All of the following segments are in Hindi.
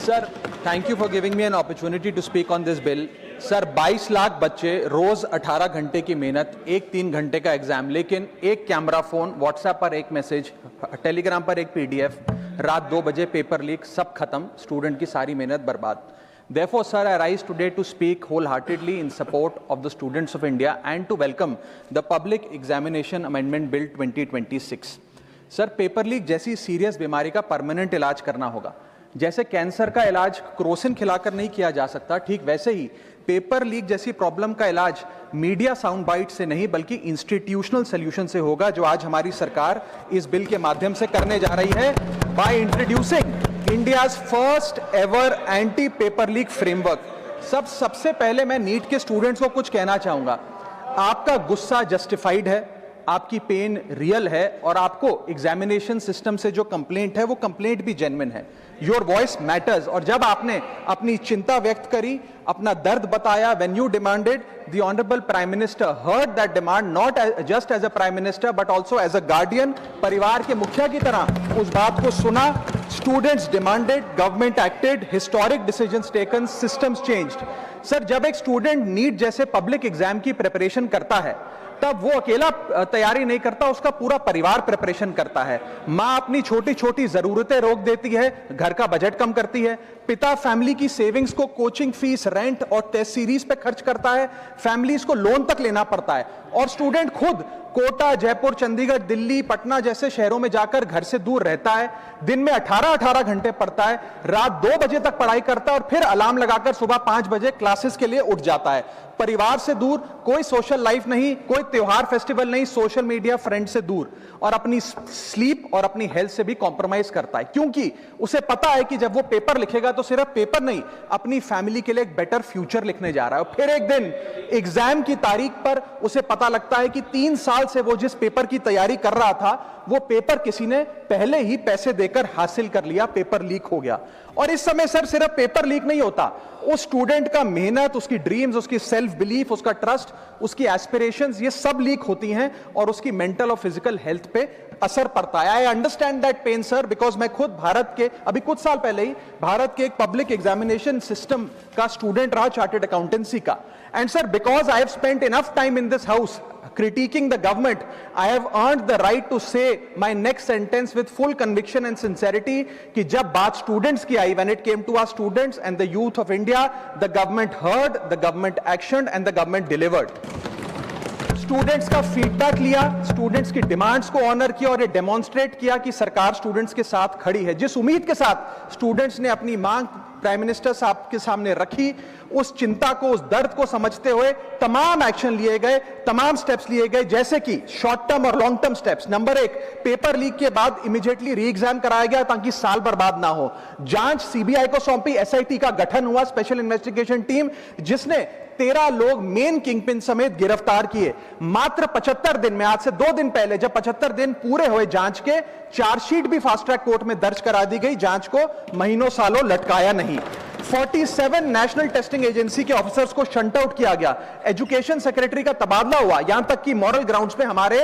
Sir, thank you for giving me an opportunity to speak on this bill. Sir, 22 lakh बच्चे, रोज 18 घंटे की मेहनत, एक 3 घंटे का एग्जाम, लेकिन एक कैमरा फोन, व्हाट्सएप पर एक मैसेज, टेलीग्राम पर एक पीडीएफ, रात 2 बजे पेपर लीक, सब खत्म, स्टूडेंट की सारी मेहनत बर्बाद। Therefore, sir, I rise today to speak wholeheartedly in support of the students of India and to welcome the Public Examination Amendment Bill 2026। Sir, paper leak जैसी सीरियस बीमारी का परमानेंट इलाज करना होगा। जैसे कैंसर का इलाज क्रोसिन खिलाकर नहीं किया जा सकता, ठीक वैसे ही पेपर लीक जैसी प्रॉब्लम का इलाज मीडिया साउंड बाइट से नहीं बल्कि इंस्टीट्यूशनल सॉल्यूशन से होगा, जो आज हमारी सरकार इस बिल के माध्यम से करने जा रही है by introducing India's first ever anti paper leak framework. सबसे पहले मैं नीट के स्टूडेंट्स को कुछ कहना चाहूंगा। आपका गुस्सा जस्टिफाइड है, आपकी पेन रियल है और आपको एग्जामिनेशन सिस्टम से जो कंप्लेंट है वो कंप्लेंट भी जेन्युइन है। Your voice matters. और जब आपने अपनी चिंता व्यक्त करी, अपना दर्द बताया, when you demanded, the honourable prime minister heard that demand, not just as a prime minister but also as a guardian, परिवार के मुखिया की तरह उस बात को सुना। Students demanded, government acted, historic decisions taken, systems changed. Sir, जब एक स्टूडेंट नीट जैसे पब्लिक एग्जाम की प्रिपरेशन करता है तब वो अकेला तैयारी नहीं करता, उसका पूरा परिवार प्रिपरेशन करता है। माँ अपनी छोटी छोटी जरूरतें रोक देती है, घर का बजट कम करती है, पिता फैमिली की सेविंग्स को कोचिंग फीस, रेंट और टेस्ट सीरीज पे खर्च करता है, फैमिलीज को लोन तक लेना पड़ता है और स्टूडेंट खुद कोटा, जयपुर, चंडीगढ़, दिल्ली, पटना जैसे शहरों में जाकर घर से दूर रहता है, दिन में 18-18 घंटे पढ़ता है, रात 2 बजे तक पढ़ाई करता है और फिर अलार्म लगाकर सुबह 5 बजे क्लासेस के लिए उठ जाता है। परिवार से दूर, कोई सोशल लाइफ नहीं, कोई त्योहार फेस्टिवल नहीं, सोशल मीडिया, फ्रेंड से दूर और अपनी स्लीप और अपनी हेल्थ से भी कॉम्प्रोमाइज करता है, क्योंकि उसे पता है कि जब वो पेपर लिखेगा तो सिर्फ पेपर नहीं, अपनी फैमिली के लिए एक बेटर फ्यूचर लिखने जा रहा है। और फिर एक दिन एग्जाम की तारीख पर उसे पता लगता है कि 3 साल से वो जिस पेपर की तैयारी कर रहा था वो पेपर किसी ने पहले ही पैसे देकर हासिल कर लिया, पेपर लीक हो गया। और इस समय सर सिर्फ पेपर लीक नहीं होता, उस स्टूडेंट का मेहनत, उसकी ड्रीम्स, उसकी सेल्फ बिलीफ, उसका ट्रस्ट, उसकी एस्पिरेशंस, ये सब लीक होती हैं और उसकी मेंटल और फिजिकल हेल्थ पे असर पड़ता है। I understand that pain sir, because मैं खुद भारत के अभी कुछ साल पहले ही भारत के एक पब्लिक एग्जामिनेशन सिस्टम का स्टूडेंट रहा, चार्टर्ड अकाउंटेंसी का। And sir, because I have spent enough time in this house critiquing the government, I have earned the right to say my next sentence with full conviction and sincerity कि जब बात students की आई, when it came to our students and the youth of India, the government heard, the government actioned and the government delivered। Students का फीडबैक लिया, स्टूडेंट्स की डिमांड्स को ऑनर किया और ये डेमोन्स्ट्रेट किया कि सरकार स्टूडेंट्स के साथ खड़ी है। जिस उम्मीद के साथ स्टूडेंट्स ने अपनी मांग प्राइम मिनिस्टर साहब के सामने रखी, उस चिंता को, उस दर्द को समझते हुए तमाम एक्शन लिए गए, तमाम स्टेप्स लिए गए, जैसे कि शॉर्ट टर्म और long term steps. Number 1, paper leak के बाद इमीडिएटली री एग्जाम कराया गया ताकि साल बर्बाद ना हो। जांच सीबीआई को सौंपी, एसआईटी का गठन हुआ, स्पेशल इन्वेस्टिगेशन टीम, जिसने 13 लोग मेन किंगपिन समेत गिरफ्तार किए। मात्र 75 दिन में, आज से 2 दिन पहले जब 75 दिन पूरे हुए जांच के, चार्जशीट भी फास्ट ट्रैक कोर्ट में दर्ज करा दी गई, जांच को महीनों सालों लटकाया नहीं। 47 नेशनल टेस्टिंग एजेंसी के ऑफिसर्स को शंट आउट किया गया, एजुकेशन सेक्रेटरी का तबादला हुआ, यहां तक कि मॉरल ग्राउंड्स पे हमारे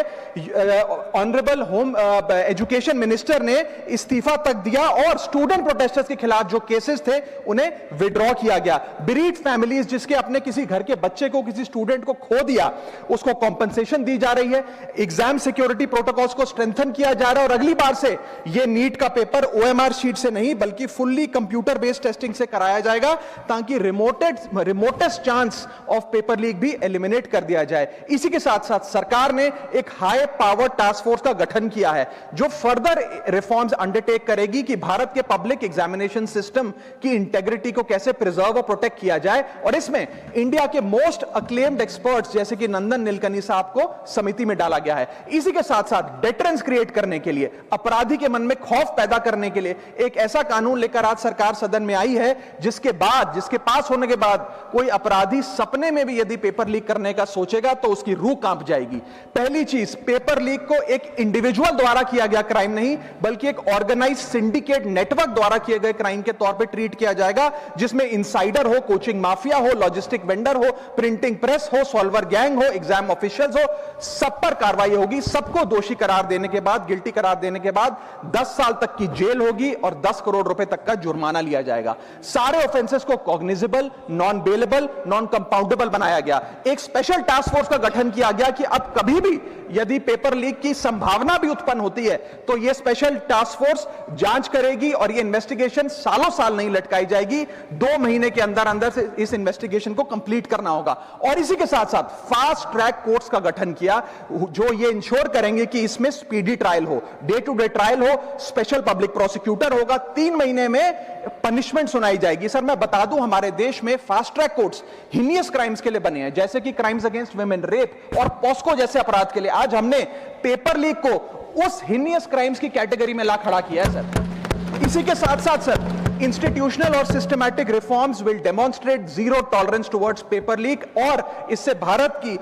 ऑनरेबल होम एजुकेशन मिनिस्टर ने इस्तीफा तक दिया और स्टूडेंट प्रोटेस्टर्स के खिलाफ जो केसेस थे उन्हें विड्रॉ किया गया। बीरीड फैमिलीज जिसके अपने किसी घर के बच्चे को, किसी स्टूडेंट को खो दिया, उसको कॉम्पनसेशन दी जा रही है। एग्जाम सिक्योरिटी प्रोटोकॉल्स को स्ट्रेंथन किया जा रहा है और अगली बार से यह नीट का पेपर ओएमआर शीट से नहीं बल्कि फुल्ली कंप्यूटर बेस्ड टेस्टिंग से कराया जाएगा ताकि remotest chance of paper leak भी एलिमिनेट कर दिया जाए। इसी के साथ साथ सरकार ने एक हाई पावर टास्क फोर्स का गठन किया है जो फर्दर रिफॉर्म्स अंडरटेक करेगी कि भारत के पब्लिक एग्जामिनेशन सिस्टम की इंटेग्रिटी को कैसे प्रिजर्व और प्रोटेक्ट किया जाए। और इसमें इंडिया के मोस्ट अक्लेम्ड एक्सपर्ट्स जैसे कि नंदन नीलकनी साहब को समिति में डाला गया है। इसी के साथ साथ डेटरेंस क्रिएट करने के लिए, अपराधी के मन में खौफ पैदा करने के लिए एक ऐसा कानून लेकर आज सरकार सदन में आई है जिसके पास होने के बाद कोई अपराधी सपने में भी यदि पेपर लीक करने का सोचेगा तो उसकी रूह कांप जाएगी। पहली चीज, पेपर लीक को एक इंडिविजुअल द्वारा किया गया क्राइम नहीं, बल्कि एक ऑर्गेनाइज्ड सिंडिकेट नेटवर्क द्वारा किए गए क्राइम के तौर पे ट्रीट किया जाएगा, जिसमें इनसाइडर हो, कोचिंग माफिया हो, लॉजिस्टिक वेंडर हो, प्रिंटिंग प्रेस हो, सॉल्वर गैंग हो, एग्जाम ऑफिशियल्स हो, सब पर कार्रवाई होगी। सबको दोषी करार देने के बाद, गिल्टी करार देने के बाद 10 साल तक की जेल होगी और 10 करोड़ रुपए तक का जुर्माना लिया जाएगा। सारे ऑफेंसेस को cognizable, non bailable, non compoundable बनाया गया। एक स्पेशल टास्क फोर्स का गठन किया गया कि अब कभी भी यदि पेपर लीक की संभावना भी उत्पन्न होती है तो यह स्पेशल टास्क फोर्स जांच करेगी और यह इन्वेस्टिगेशन सालों साल नहीं लटकाई जाएगी। 2 महीने के अंदर अंदर से इस इन्वेस्टिगेशन को कंप्लीट करना होगा। और इसी के साथ साथ फास्ट ट्रैक कोर्ट्स का गठन किया, जो ये इंश्योर करेंगे कि इसमें स्पीडी ट्रायल हो, डे टू डे ट्रायल हो, स्पेशल पब्लिक प्रोसिक्यूटर होगा, 3 महीने में पनिशमेंट सुनाई जाएगी। सर मैं बता दूं, हमारे देश में fast track courts heinous crimes के लिए बने हैं, जैसे कि क्राइम्स अगेंस्ट वुमेन, रेप और पॉस्को जैसे अपराध के लिए। आज हमने पेपर लीक को उस हिनियस क्राइम्स की कैटेगरी में ला खड़ा किया है सर। इसी के साथ साथ सर, इंस्टीट्यूशनल और systematic reforms will demonstrate zero tolerance towards paper leak, और इससे भारत की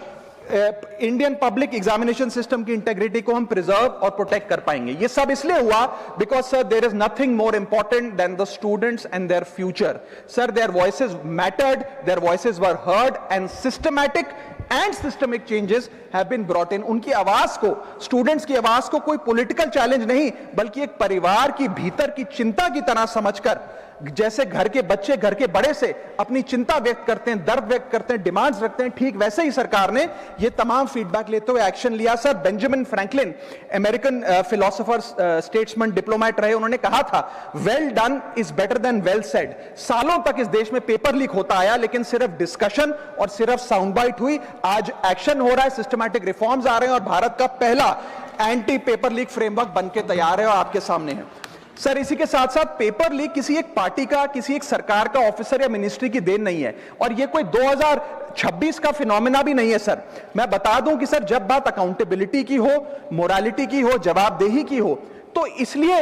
इंडियन पब्लिक एग्जामिनेशन सिस्टम की इंटेग्रिटी को हम प्रिजर्व और प्रोटेक्ट कर पाएंगे। ये सब इसलिए हुआ because sir there is nothing more important than the students and their future. Sir their voices mattered, their voices were heard and systematic and systemic changes have been brought in. उनकी आवाज को, स्टूडेंट्स की आवाज को कोई पॉलिटिकल चैलेंज नहीं, बल्कि एक परिवार की भीतर की चिंता की तरह समझकर, जैसे घर के बच्चे घर के बड़े से अपनी चिंता व्यक्त करते हैं, दर्द व्यक्त करते हैं, डिमांड्स रखते हैं, ठीक वैसे ही सरकार ने ये तमाम फीडबैक लेते हुए एक्शन लिया। Sir Benjamin Franklin, American philosopher, statesman, diplomat रहे, उन्होंने कहा था, well done is better than well said. सालों तक इस देश में पेपर लीक होता आया, लेकिन सिर्फ डिस्कशन और सिर्फ साउंड बाइट हुई। आज एक्शन हो रहा है, सिस्टमैटिक रिफॉर्म्स आ रहे हैं और भारत का पहला एंटी पेपर लीक फ्रेमवर्क बनके तैयार है और आपके सामने है। सर इसी के साथ साथ पेपर लीक किसी एक पार्टी का, किसी एक सरकार का ऑफिसर या मिनिस्ट्री की देन नहीं है, और ये कोई 2026 का फिनोमेना भी नहीं है। सर मैं बता दूं कि सर जब बात अकाउंटेबिलिटी की हो, मोरालिटी की हो, जवाबदेही की हो, तो इसलिए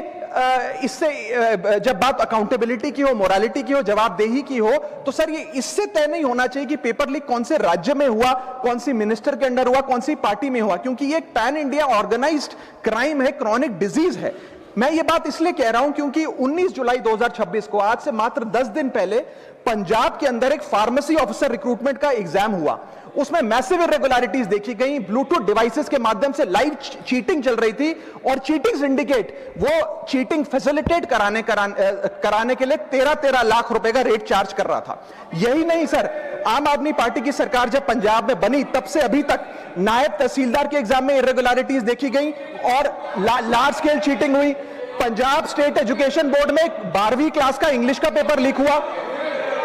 इससे जब बात अकाउंटेबिलिटी की हो, मोरालिटी की हो, जवाबदेही की हो, तो सर ये इससे तय नहीं होना चाहिए कि पेपर लीक कौन से राज्य में हुआ, कौन सी मिनिस्टर के अंडर हुआ, कौन सी पार्टी में हुआ, क्योंकि ये एक पैन इंडिया ऑर्गेनाइज्ड क्राइम है, क्रॉनिक डिजीज है। मैं ये बात इसलिए कह रहा हूं क्योंकि 19 जुलाई 2026 को, आज से मात्र 10 दिन पहले, पंजाब के अंदर एक फार्मेसी ऑफिसर रिक्रूटमेंट का एग्जाम हुआ। उसमें मैसिव इरेगुलरिटीज देखी गई, ब्लूटूथ डिवाइसेस के माध्यम से लाइव चीटिंग चल रही थी, और चीटिंग सिंडिकेट वो चीटिंग फैसिलिटेट कराने के लिए 13-13 लाख रुपए का रेट चार्ज कर रहा था। यही नहीं सर, आम आदमी पार्टी की सरकार जब पंजाब में बनी तब से अभी तक नायब तहसीलदार के एग्जाम में इरेगुलरिटीज देखी गई और लार्ज स्केल चीटिंग हुई। पंजाब स्टेट एजुकेशन बोर्ड में 12वीं क्लास का इंग्लिश का पेपर लीक हुआ,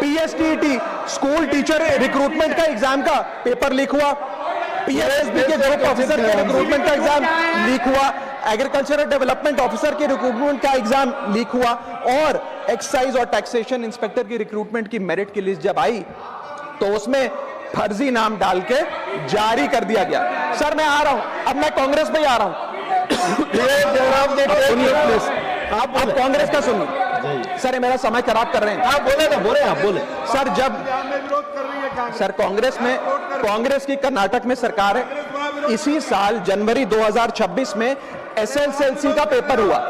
पीएसटीटी स्कूल टीचर रिक्रूटमेंट का एग्जाम का पेपर लीक हुआ, पीएसएसबी के ग्रुप ऑफिसर के रिक्रूटमेंट का एग्जाम लीक हुआ, एग्रीकल्चरल डेवलपमेंट ऑफिसर के रिक्रूटमेंट का एग्जाम लीक हुआ, और एक्साइज और टैक्सेशन इंस्पेक्टर की रिक्रूटमेंट की मेरिट की लिस्ट जब आई तो उसमें फर्जी नाम डाल के जारी कर दिया गया। सर मैं आ रहा हूं, अब मैं कांग्रेस में ही आ रहा हूं। आप कांग्रेस का सुनिए सर, ये मेरा समय खराब कर रहे हैं। आप बोले ना, आप बोले सर। जब सर कांग्रेस की कर्नाटक में सरकार है, इसी साल जनवरी 2026 में एसएसएलसी का पेपर हुआ।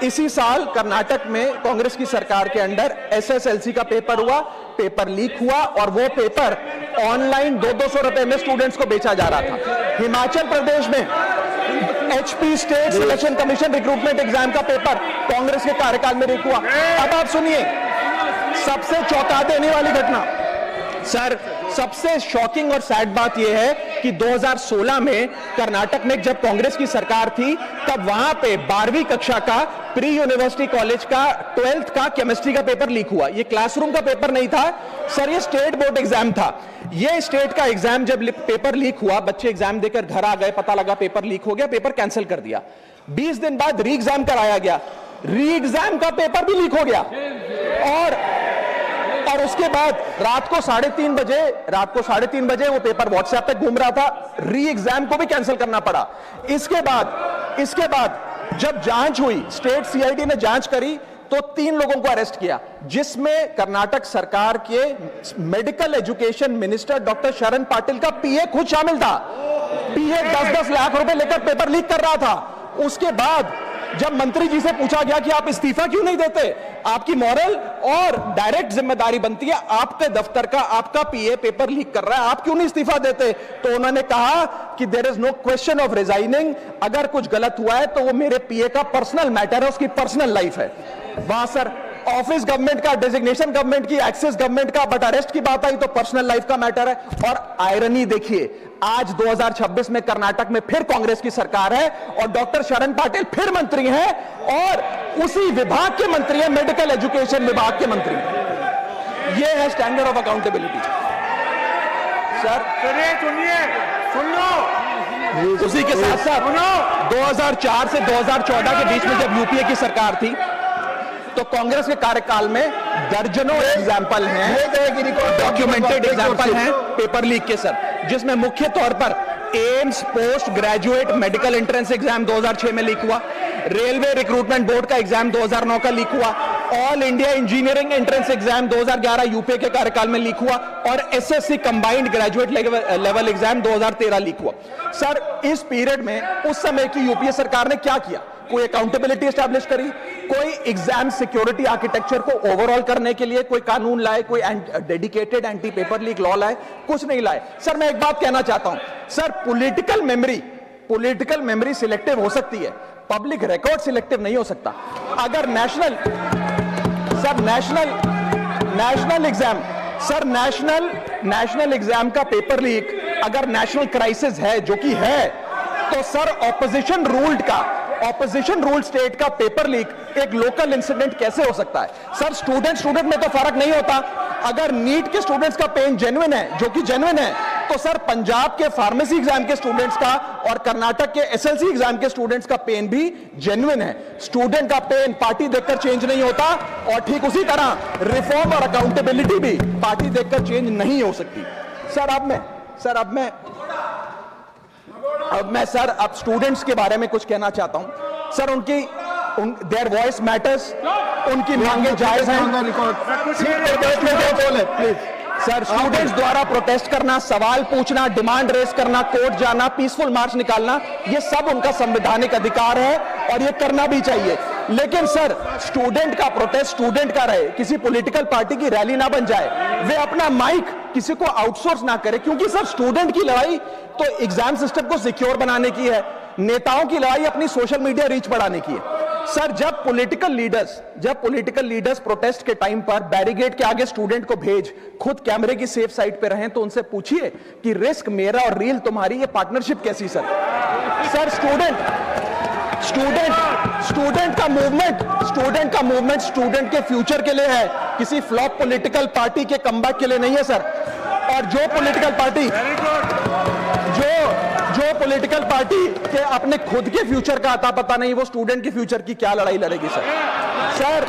इसी साल कर्नाटक में कांग्रेस की सरकार के अंडर एसएसएलसी का पेपर हुआ, पेपर लीक हुआ, और वो पेपर ऑनलाइन 200 रुपए में स्टूडेंट्स को बेचा जा रहा था। हिमाचल प्रदेश में HP state selection commission recruitment exam का पेपर कांग्रेस के कार्यकाल में लीक हुआ। अब आप सुनिए सबसे चौंका देने वाली घटना। सर सबसे शॉकिंग और सैड बात यह है कि 2016 में कर्नाटक में जब कांग्रेस की सरकार थी, तब वहां पे 12वीं कक्षा का प्री यूनिवर्सिटी कॉलेज का 12th का केमिस्ट्री का पेपर लीक हुआ। ये क्लासरूम का पेपर नहीं था सर, ये स्टेट बोर्ड एग्जाम था। ये स्टेट का एग्जाम जब पेपर लीक हुआ, बच्चे एग्जाम देकर घर आ गए, पता लगा पेपर लीक हो गया, पेपर कैंसिल कर दिया। 20 दिन बाद री एग्जाम कराया गया, री एग्जाम का पेपर भी लीक हो गया, और उसके बाद रात को 3:30 बजे वो पेपर व्हाट्सएप पे घूम रहा था, री एग्जाम को भी कैंसिल करना पड़ा। इसके बाद जब जांच हुई, स्टेट सीआईडी ने जांच करी तो 3 लोगों को अरेस्ट किया, जिसमें कर्नाटक सरकार के मेडिकल एजुकेशन मिनिस्टर डॉक्टर शरण पाटिल का पीए खुद शामिल था। पीए 10-10 लाख रुपए लेकर पेपर लीक कर रहा था। उसके बाद जब मंत्री जी से पूछा गया कि आप इस्तीफा क्यों नहीं देते, आपकी मॉरल और डायरेक्ट जिम्मेदारी बनती है, आपके दफ्तर का आपका पीए पेपर लीक कर रहा है, आप क्यों नहीं इस्तीफा देते? तो उन्होंने कहा कि there is no question of resigning, अगर कुछ गलत हुआ है तो वो मेरे पीए का पर्सनल मैटर है, उसकी पर्सनल लाइफ है। वहां सर ऑफिस गवर्नमेंट का, डेजिग्नेशन गवर्नमेंट की, एक्सेस गवर्नमेंट का, बट अरेस्ट की बात आई तो पर्सनल लाइफ का मैटर है। और आयरनी देखिए, आज 2026 में कर्नाटक में फिर कांग्रेस की सरकार है और डॉक्टर शरण पाटिल फिर मंत्री हैं और उसी विभाग के मंत्री हैं, मेडिकल एजुकेशन विभाग के मंत्री। ये है स्टैंडर्ड ऑफ अकाउंटेबिलिटी। सर सुन लो, उसी के साथ साथ 2004 से 2014 के बीच में जब यूपीए की सरकार थी तो कांग्रेस के कार्यकाल में दर्जनों एग्जाम्पल हैं, डॉक्यूमेंटेड एग्जाम्पल हैं पेपर लीक के सर, जिसमें मुख्य तौर पर AIIMS post graduate medical entrance exam 2006 में लीक हुआ, रेलवे रिक्रूटमेंट बोर्ड का एग्जाम 2009 का लीक हुआ, all India engineering entrance exam 2011 UPA के कार्यकाल में लीक हुआ और SSC combined graduate level exam 2013 leak हुआ। सर इस पीरियड में उस समय की यूपीए सरकार ने क्या किया? कोई अकाउंटेबिलिटी एस्टैब्लिश करी, कोई एग्जाम सिक्योरिटी आर्किटेक्चर को ओवरऑल करने के लिए कोई कानून लाए, कोई dedicated anti paper leak law लाए, कुछ नहीं लाए। सर मैं एक बात कहना चाहता हूं, सर पॉलिटिकल मेमोरी सिलेक्टिव हो सकती है, पब्लिक रिकॉर्ड सिलेक्टिव नहीं हो सकता। अगर नेशनल एग्जाम का पेपर लीक अगर नेशनल क्राइसिस है, जो कि है, तो सर ऑपोजिशन रूल्ड स्टेट का पेपर लीक एक लोकल इंसिडेंट कैसे हो सकता है? सर स्टूडेंट में तो फर्क नहीं होता। अगर नीट के स्टूडेंट्स का पेन जेन्युइन है, जो कि जेन्युइन है, तो सर पंजाब के फार्मेसी एग्जाम के स्टूडेंट्स का और कर्नाटक के एसएलसी एग्जाम के स्टूडेंट्स का पेन भी जेन्युइन है। स्टूडेंट का पेन पार्टी देखकर चेंज नहीं होता और ठीक उसी तरह रिफॉर्म और अकाउंटेबिलिटी भी पार्टी देखकर चेंज नहीं हो सकती। अब मैं स्टूडेंट्स के बारे में कुछ कहना चाहता हूं। सर देयर वॉइस मैटर्स, उनकी मांगे जायज हैं। सर स्टूडेंट्स द्वारा प्रोटेस्ट करना, सवाल पूछना, डिमांड रेस करना, कोर्ट जाना, पीसफुल मार्च निकालना, ये सब उनका संवैधानिक अधिकार है और ये करना भी चाहिए। लेकिन सर स्टूडेंट का प्रोटेस्ट स्टूडेंट का रहे, किसी पॉलिटिकल पार्टी की रैली ना बन जाए, वे अपना माइक किसी को आउटसोर्स ना करे, क्योंकि सर स्टूडेंट की लड़ाई तो एग्जाम सिस्टम को सिक्योर बनाने की है, नेताओं की लड़ाई अपनी सोशल मीडिया रीच बढ़ाने की है। सर जब पॉलिटिकल लीडर्स प्रोटेस्ट के टाइम पर बैरिकेड के आगे स्टूडेंट को भेज खुद कैमरे की सेफ साइड पे रहें, तो उनसे पूछिए कि रिस्क मेरा और रील तुम्हारी, ये पार्टनरशिप कैसी? सर स्टूडेंट का मूवमेंट स्टूडेंट के फ्यूचर के लिए है, किसी फ्लॉप पॉलिटिकल पार्टी के कमबैक के लिए नहीं है सर। और जो पॉलिटिकल पार्टी के अपने खुद के फ्यूचर का आता पता नहीं, वो स्टूडेंट के फ्यूचर की क्या लड़ाई लड़ेगी? सर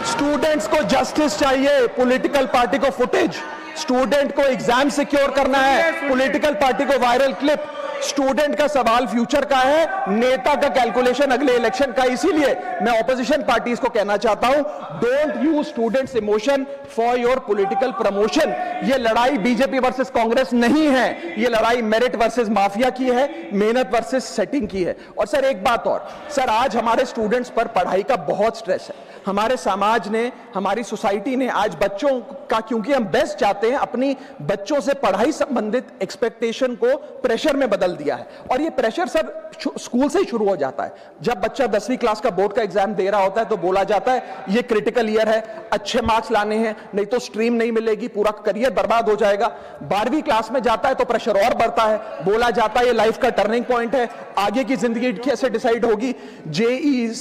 स्टूडेंट्स को जस्टिस चाहिए, पॉलिटिकल पार्टी को फुटेज। स्टूडेंट को एग्जाम सिक्योर करना है, पॉलिटिकल पार्टी को वायरल क्लिप। स्टूडेंट का सवाल फ्यूचर का है, नेता का कैलकुलेशन अगले इलेक्शन का। इसीलिए मैं ऑपोजिशन पार्टीज को कहना चाहता हूं, don't use students emotion for your political promotion. ये लड़ाई बीजेपी वर्सेस कांग्रेस नहीं है, ये लड़ाई मेरिट वर्सेस माफिया की है, मेहनत वर्सेस सेटिंग की है। और सर एक बात और, सर आज हमारे स्टूडेंट्स पर पढ़ाई का बहुत स्ट्रेस है। हमारे समाज ने, हमारी सोसाइटी ने आज बच्चों का, क्योंकि हम बेस्ट चाहते हैं, अपनी बच्चों से पढ़ाई संबंधित एक्सपेक्टेशन को प्रेशर में बदल दिया है। और ये प्रेशर सर स्कूल से ही शुरू हो जाता है। जब बच्चा 10वीं क्लास का बोर्ड का एग्जाम दे रहा होता है तो बोला जाता है ये क्रिटिकल ईयर है, अच्छे मार्क्स लाने हैं, नहीं तो स्ट्रीम नहीं मिलेगी, पूरा करियर बर्बाद हो जाएगा। 12वीं क्लास में जाता है तो प्रेशर और बढ़ता है, बोला जाता है ये लाइफ का टर्निंग पॉइंट है, आगे की जिंदगी कैसे डिसाइड होगी। जेईई,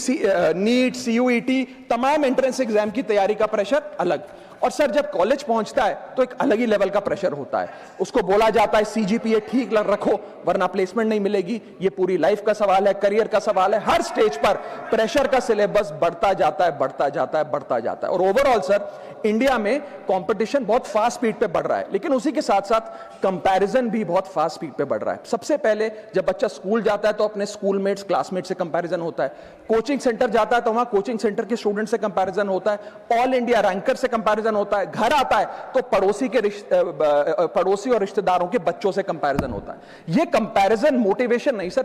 नीट, सीयूईटी, तमाम एंट्रेंस एग्जाम की तैयारी का प्रेशर अलग। और सर जब कॉलेज पहुंचता है तो एक अलग ही लेवल का प्रेशर होता है, उसको बोला जाता है सीजीपीए ठीक रखो वरना प्लेसमेंट नहीं मिलेगी। ये पूरी लाइफ का सवाल है, करियर का सवाल है, हर स्टेज पर प्रेशर का सिलेबस बढ़ता जाता है, बढ़ता जाता है, बढ़ता जाता है। और ओवरऑल सर इंडिया में कंपटीशन बहुत फास्ट स्पीड पे बढ़ रहा है, लेकिन उसी के साथ साथ कंपैरिजन भी बहुत फास्ट स्पीड पे बढ़ रहा है। सबसे पहले जब बच्चा स्कूल जाता है तो अपने स्कूलमेट्स क्लासमेट से कंपैरिजन होता है, कोचिंग सेंटर जाता है तो वहां कोचिंग सेंटर के स्टूडेंट से कंपैरिजन होता है, ऑल इंडिया रैंकर से कंपैरिजन होता है, घर आता है तो पड़ोसी और रिश्तेदारों के बच्चों से कंपैरिजन होता है। ये कंपैरिजन मोटिवेशन नहीं सर,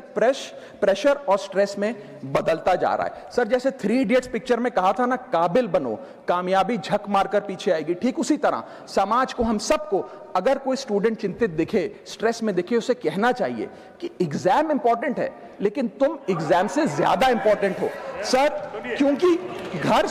प्रेशर और स्ट्रेस में बदलता जा रहा है। सर जैसे 3 इडियट्स पिक्चर में कहा था ना, काबिल बनो कामयाबी झक मारकर पीछे आएगी, ठीक उसी तरह समाज को, हम सबको, अगर कोई स्टूडेंट चिंतित दिखे, स्ट्रेस में दिखे, उसे कहना चाहिए कि एग्जाम इंपॉर्टेंट है लेकिन तुम एग्जाम से ज्यादा इंपॉर्टेंट हो सर, क्योंकि घर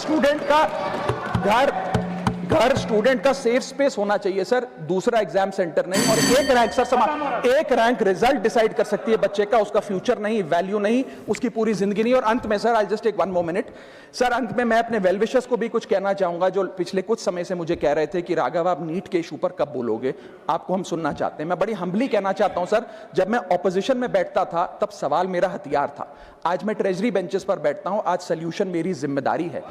स्टूडेंट का सेफ स्पेस होना चाहिए सर, दूसरा एग्जाम सेंटर नहीं। और एक रैंक सर एक रैंक रिजल्ट डिसाइड कर सकती है बच्चे का, उसका फ्यूचर नहीं, वैल्यू नहीं, उसकी पूरी जिंदगी नहीं। और अंत में sir, I just take 1 more minute sir, अंत में मैं अपने वेल विशर्स को भी कुछ कहना चाहूंगा जो पिछले कुछ समय से मुझे कह रहे थे कि राघव आप नीट के इशू पर कब बोलोगे, आपको हम सुनना चाहते हैं। मैं बड़ी हम्बली कहना चाहता हूं सर, जब मैं ऑपोजिशन में बैठता था तब सवाल मेरा हथियार था, आज मैं ट्रेजरी बेंचेस पर बैठता हूं, आज सोल्यूशन मेरी जिम्मेदारी है।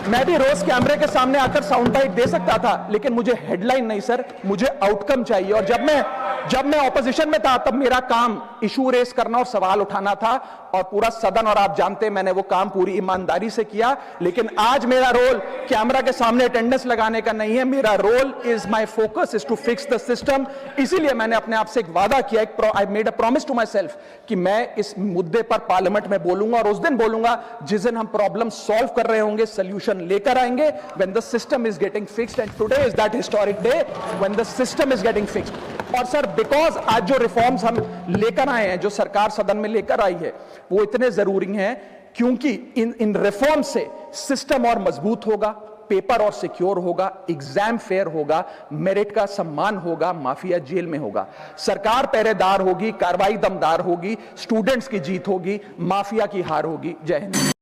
मैं भी रोज कैमरे के सामने आकर साउंड बाइट दे सकता था, लेकिन मुझे हेडलाइन नहीं सर, मुझे आउटकम चाहिए। और जब मैं ऑपोजिशन में था तब मेरा काम इशू रेस करना और सवाल उठाना था, और पूरा सदन और आप जानते हैं मैंने वो काम पूरी ईमानदारी से किया। लेकिन आज मेरा रोल कैमरा के सामने अटेंडेंस लगाने का नहीं है, मेरा role is my focus is to fix the system. इसीलिए मैंने अपने आप से एक वादा किया, I made a promise to myself कि मैं इस मुद्दे पर पार्लियामेंट में बोलूंगा, और उस दिन बोलूंगा जिस दिन हम प्रॉब्लम सॉल्व कर रहे होंगे, सोल्यूशन लेकर आएंगे, when the system is getting fixed. And today is that historic day when the system is getting fixed. और सर बिकॉज आज जो रिफॉर्म्स हम लेकर आए हैं, जो सरकार सदन में लेकर आई है, वो इतने जरूरी हैं क्योंकि इन रिफॉर्म से सिस्टम और मजबूत होगा, पेपर और सिक्योर होगा, एग्जाम फेयर होगा, मेरिट का सम्मान होगा, माफिया जेल में होगा, सरकार पहरेदार होगी, कार्रवाई दमदार होगी, स्टूडेंट्स की जीत होगी, माफिया की हार होगी। जय हिंद।